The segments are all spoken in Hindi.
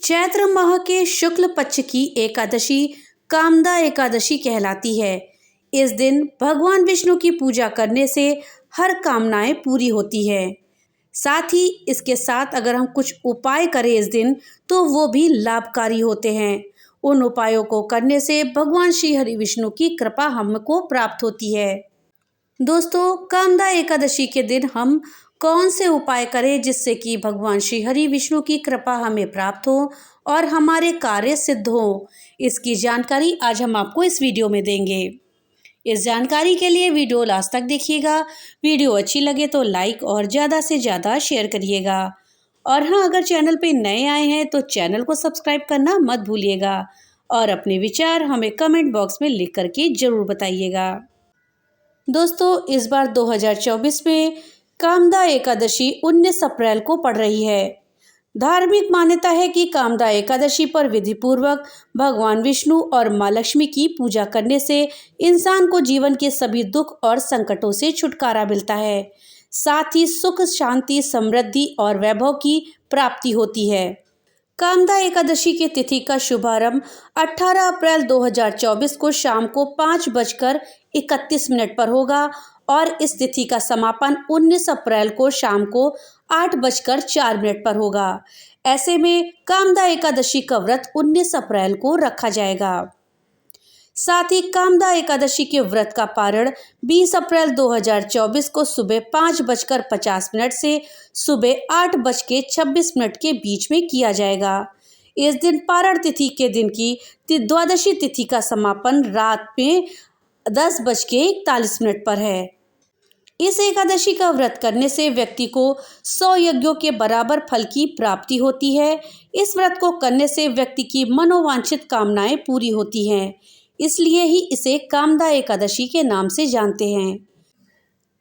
चैत्र माह के शुक्ल पक्ष की एकादशी कामदा एकादशी कहलाती है। इस दिन भगवान विष्णु की पूजा करने से हर कामनाएं पूरी होती है। साथ ही इसके साथ अगर हम कुछ उपाय करें इस दिन तो वो भी लाभकारी होते हैं। उन उपायों को करने से भगवान श्री हरि विष्णु की कृपा हमको प्राप्त होती है। दोस्तों, कामदा एकादशी के दिन हम कौन से उपाय करें जिससे कि भगवान श्री हरि विष्णु की कृपा हमें प्राप्त हो और हमारे कार्य सिद्ध हो, इसकी जानकारी आज हम आपको इस वीडियो में देंगे। इस जानकारी के लिए वीडियो लास्ट तक देखिएगा। वीडियो अच्छी लगे तो लाइक और ज़्यादा से ज़्यादा शेयर करिएगा। और हाँ, अगर चैनल पे नए आए हैं तो चैनल को सब्सक्राइब करना मत भूलिएगा और अपने विचार हमें कमेंट बॉक्स में लिख करके ज़रूर बताइएगा। दोस्तों, इस बार 2024 में कामदा एकादशी 19 अप्रैल को पड़ रही है। धार्मिक मान्यता है कि कामदा एकादशी पर विधि पूर्वक भगवान विष्णु और माँ लक्ष्मी की पूजा करने से इंसान को जीवन के सभी दुख और संकटों से छुटकारा मिलता है। साथ ही सुख, शांति, समृद्धि और वैभव की प्राप्ति होती है। कामदा एकादशी की तिथि का शुभारंभ 18 अप्रैल 2024 को शाम को 5:31 पर होगा और इस तिथि का समापन 19 अप्रैल को शाम को 8:04 पर होगा। ऐसे में कामदा एकादशी का व्रत 19 अप्रैल को रखा जाएगा। साथ ही कामदा एकादशी के व्रत का पारण 20 अप्रैल 2024 को सुबह 5:50 से सुबह 8:26 के बीच में किया जाएगा। इस दिन पारण तिथि के दिन की द्वादशी तिथि का समापन रात में 10:41 पर है। इस एकादशी का व्रत करने से व्यक्ति को 100 यज्ञों के बराबर फल की प्राप्ति होती है। इस व्रत को करने से व्यक्ति की मनोवांछित कामनाएं पूरी होती हैं, इसलिए ही इसे कामदा एकादशी के नाम से जानते हैं।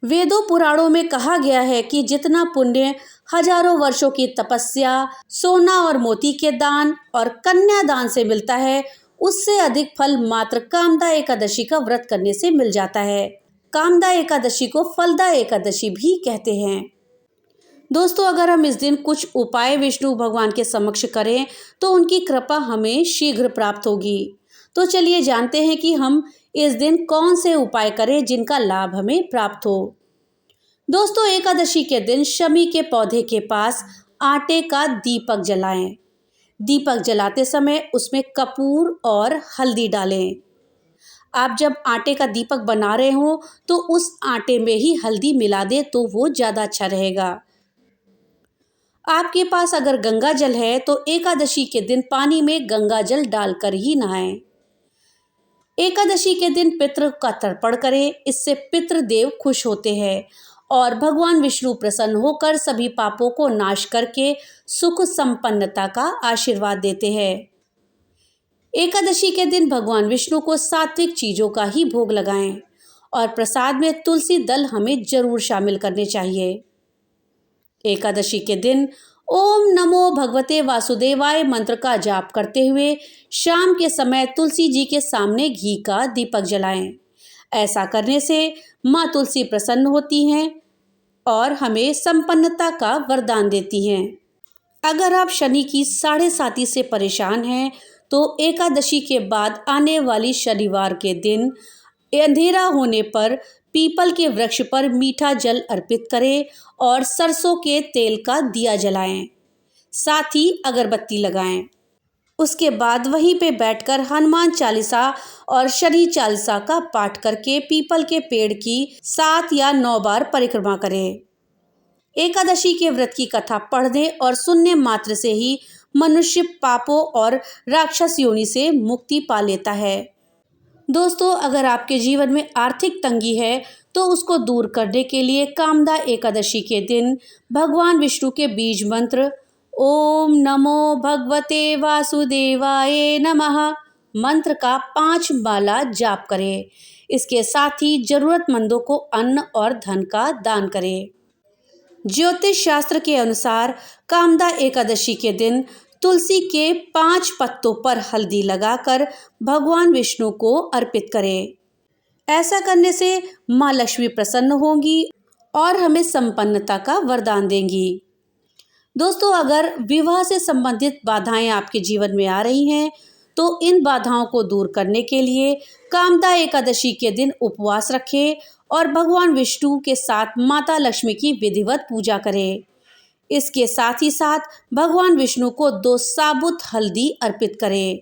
वेदों पुराणों में कहा गया है कि जितना पुण्य हजारों वर्षों की तपस्या, सोना और मोती के दान और कन्या दान से मिलता है, उससे अधिक फल मात्र कामदा एकादशी का व्रत करने से मिल जाता है। कामदा एकादशी को फलदा एकादशी भी कहते हैं। दोस्तों, अगर हम इस दिन कुछ उपाय विष्णु भगवान के समक्ष करें तो उनकी कृपा हमें शीघ्र प्राप्त होगी। तो चलिए जानते हैं कि हम इस दिन कौन से उपाय करें जिनका लाभ हमें प्राप्त हो। दोस्तों, एकादशी के दिन शमी के पौधे के पास आटे का दीपक जलाएं। दीपक जलाते समय उसमें कपूर और हल्दी डालें। आप जब आटे का दीपक बना रहे हो तो उस आटे में ही हल्दी मिला दें तो वो ज़्यादा अच्छा रहेगा। आपके पास अगर गंगा जल है तो एकादशी के दिन पानी में गंगा जल डालकर ही नहाएं। एकादशी के दिन पितृ का तर्पण करें, इससे पितृदेव खुश होते हैं और भगवान विष्णु प्रसन्न होकर सभी पापों को नाश करके सुख संपन्नता का आशीर्वाद देते हैं। एकादशी के दिन भगवान विष्णु को सात्विक चीज़ों का ही भोग लगाएं और प्रसाद में तुलसी दल हमें जरूर शामिल करने चाहिए। एकादशी के दिन ओम नमो भगवते वासुदेवाय मंत्र का जाप करते हुए शाम के समय तुलसी जी के सामने घी का दीपक जलाएं। ऐसा करने से माँ तुलसी प्रसन्न होती हैं और हमें संपन्नता का वरदान देती हैं। अगर आप शनि की 7.5 से परेशान हैं तो एकादशी के बाद आने वाली शनिवार के दिन अंधेरा होने पर पीपल के वृक्ष पर मीठा जल अर्पित करें और सरसों के तेल का दिया जलाएं। साथ ही अगरबत्ती लगाएं। उसके बाद वहीं पे बैठकर हनुमान चालीसा और शनि चालीसा का पाठ करके पीपल के पेड़ की 7 या 9 बार परिक्रमा करें। एकादशी के व्रत की कथा पढ़ने और सुनने मात्र से ही मनुष्य पापों और राक्षस योनि से मुक्ति पा लेता है। दोस्तों, अगर आपके जीवन में आर्थिक तंगी है तो उसको दूर करने के लिए कामदा एकादशी के दिन भगवान विष्णु के बीज मंत्र ओम नमो भगवते वासुदेवाय नमः मंत्र का 5 माला जाप करें। इसके साथ ही जरूरतमंदों को अन्न और धन का दान करें। ज्योतिष शास्त्र के अनुसार कामदा एकादशी के दिन तुलसी के 5 पत्तों पर हल्दी लगाकर भगवान विष्णु को अर्पित करें। ऐसा करने से माँ लक्ष्मी प्रसन्न होंगी और हमें संपन्नता का वरदान देंगी। दोस्तों, अगर विवाह से संबंधित बाधाएं आपके जीवन में आ रही हैं, तो इन बाधाओं को दूर करने के लिए कामदा एकादशी के दिन उपवास रखें और भगवान विष्णु के साथ माता लक्ष्मी की विधिवत पूजा करें। इसके साथ ही साथ भगवान विष्णु को 2 साबुत हल्दी अर्पित करें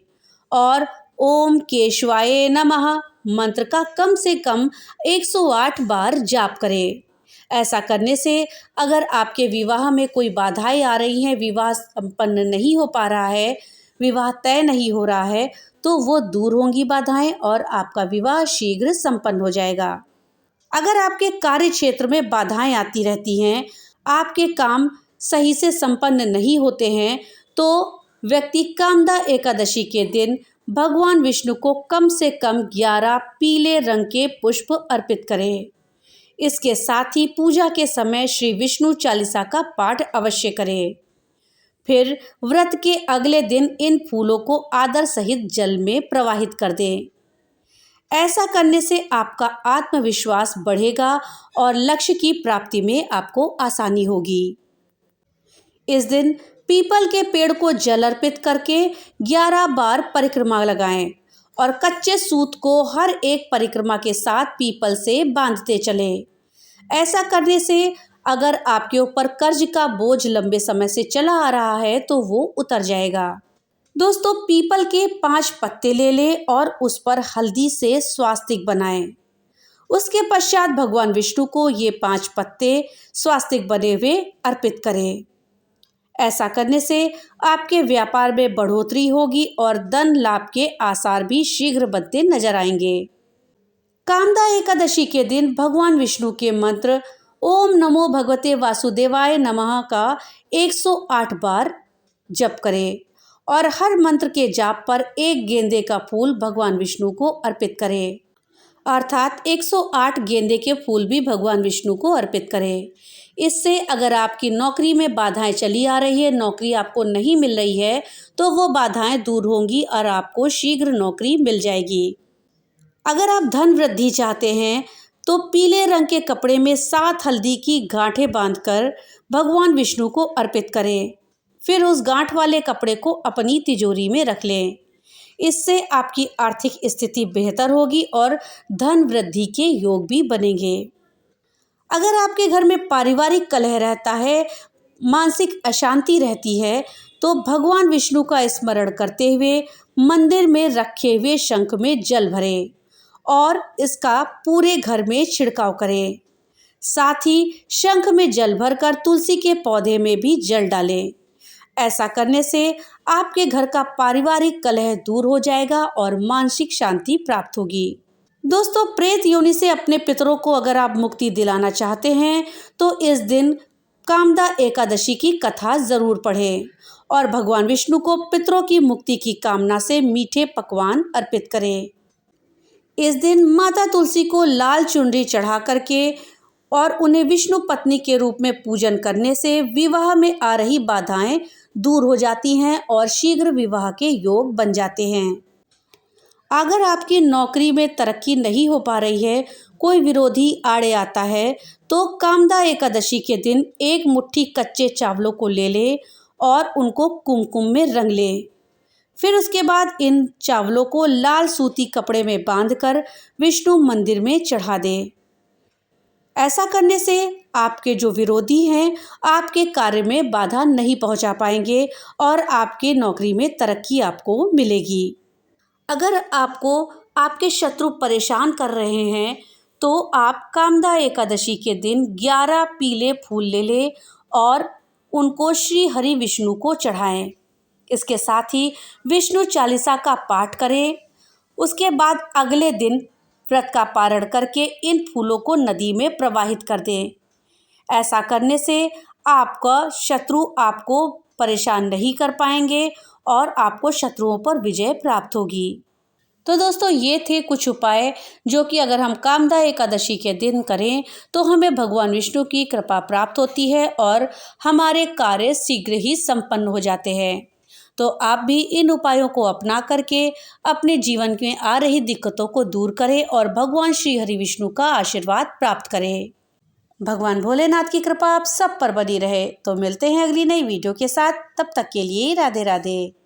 और ओम केशवाय नमः मंत्र का कम से कम 108 बार जाप करें। ऐसा करने से अगर आपके विवाह में कोई बाधाएं आ रही हैं, विवाह संपन्न नहीं हो पा रहा है, विवाह तय नहीं हो रहा है, तो वो दूर होंगी बाधाएं और आपका विवाह शीघ्र संपन्न हो जाएगा। अगर आपके कार्य क्षेत्र में बाधाएं आती रहती हैं, आपके काम सही से संपन्न नहीं होते हैं, तो व्यक्ति कामदा एकादशी के दिन भगवान विष्णु को कम से कम 11 पीले रंग के पुष्प अर्पित करें। इसके साथ ही पूजा के समय श्री विष्णु चालीसा का पाठ अवश्य करें। फिर व्रत के अगले दिन इन फूलों को आदर सहित जल में प्रवाहित कर दें। ऐसा करने से आपका आत्मविश्वास बढ़ेगा और लक्ष्य की प्राप्ति में आपको आसानी होगी। इस दिन पीपल के पेड़ को जल अर्पित करके 11 बार परिक्रमा लगाएं और कच्चे सूत को हर एक परिक्रमा के साथ पीपल से बांधते चलें। ऐसा करने से अगर आपके ऊपर कर्ज का बोझ लंबे समय से चला आ रहा है तो वो उतर जाएगा। दोस्तों, पीपल के 5 पत्ते ले लें और उस पर हल्दी से स्वास्तिक बनाएं। उसके पश्चात भगवान विष्णु को ये 5 पत्ते स्वास्तिक बने हुए अर्पित करें। ऐसा करने से आपके व्यापार में बढ़ोतरी होगी और धन लाभ के आसार भी शीघ्र बनते नजर आएंगे। कामदा एकादशी के दिन भगवान विष्णु के मंत्र ओम नमो भगवते वासुदेवाय नमः का 108 बार जप करें और हर मंत्र के जाप पर एक गेंदे का फूल भगवान विष्णु को अर्पित करें, अर्थात 108 गेंदे के फूल भी भगवान विष्णु को अर्पित करें। इससे अगर आपकी नौकरी में बाधाएं चली आ रही है, नौकरी आपको नहीं मिल रही है, तो वो बाधाएं दूर होंगी और आपको शीघ्र नौकरी मिल जाएगी। अगर आप धन वृद्धि चाहते हैं तो पीले रंग के कपड़े में 7 हल्दी की गांठें बांधकर भगवान विष्णु को अर्पित करें। फिर उस गांठ वाले कपड़े को अपनी तिजोरी में रख लें। इससे आपकी आर्थिक स्थिति बेहतर होगी और धन वृद्धि के योग भी बनेंगे। अगर आपके घर में पारिवारिक कलह रहता है, मानसिक अशांति रहती है, तो भगवान विष्णु का स्मरण करते हुए मंदिर में रखे हुए शंख में जल भरें और इसका पूरे घर में छिड़काव करें। साथ ही शंख में जल भरकर तुलसी के पौधे में भी जल डालें। ऐसा करने से आपके घर का पारिवारिक कलह दूर हो जाएगा और मानसिक शांति प्राप्त होगी। दोस्तों, प्रेत योनि से अपने पितरों को अगर आप मुक्ति दिलाना चाहते हैं तो इस दिन कामदा एकादशी की कथा जरूर पढ़ें और भगवान विष्णु को पितरों की मुक्ति की कामना से मीठे पकवान अर्पित करें। इस दिन माता तुलसी को लाल चुनरी चढ़ा करके और उन्हें विष्णु पत्नी के रूप में पूजन करने से विवाह में आ रही बाधाएं दूर हो जाती हैं और शीघ्र विवाह के योग बन जाते हैं। अगर आपकी नौकरी में तरक्की नहीं हो पा रही है, कोई विरोधी आड़े आता है, तो कामदा एकादशी के दिन 1 मुट्ठी कच्चे चावलों को ले लें और उनको कुमकुम में रंग लें। फिर उसके बाद इन चावलों को लाल सूती कपड़े में बांधकर विष्णु मंदिर में चढ़ा दें। ऐसा करने से आपके जो विरोधी हैं आपके कार्य में बाधा नहीं पहुंचा पाएंगे और आपके नौकरी में तरक्की आपको मिलेगी। अगर आपको आपके शत्रु परेशान कर रहे हैं तो आप कामदा एकादशी के दिन 11 पीले फूल ले लें और उनको श्री हरि विष्णु को चढ़ाएं। इसके साथ ही विष्णु चालीसा का पाठ करें। उसके बाद अगले दिन व्रत का पारण करके इन फूलों को नदी में प्रवाहित कर दें। ऐसा करने से आपका शत्रु आपको परेशान नहीं कर पाएंगे और आपको शत्रुओं पर विजय प्राप्त होगी। तो दोस्तों, ये थे कुछ उपाय जो कि अगर हम कामदा एकादशी के दिन करें तो हमें भगवान विष्णु की कृपा प्राप्त होती है और हमारे कार्य शीघ्र ही संपन्न हो जाते हैं। तो आप भी इन उपायों को अपना करके अपने जीवन में आ रही दिक्कतों को दूर करें और भगवान श्री हरि विष्णु का आशीर्वाद प्राप्त करें। भगवान भोलेनाथ की कृपा आप सब पर बनी रहे। तो मिलते हैं अगली नई वीडियो के साथ, तब तक के लिए राधे राधे।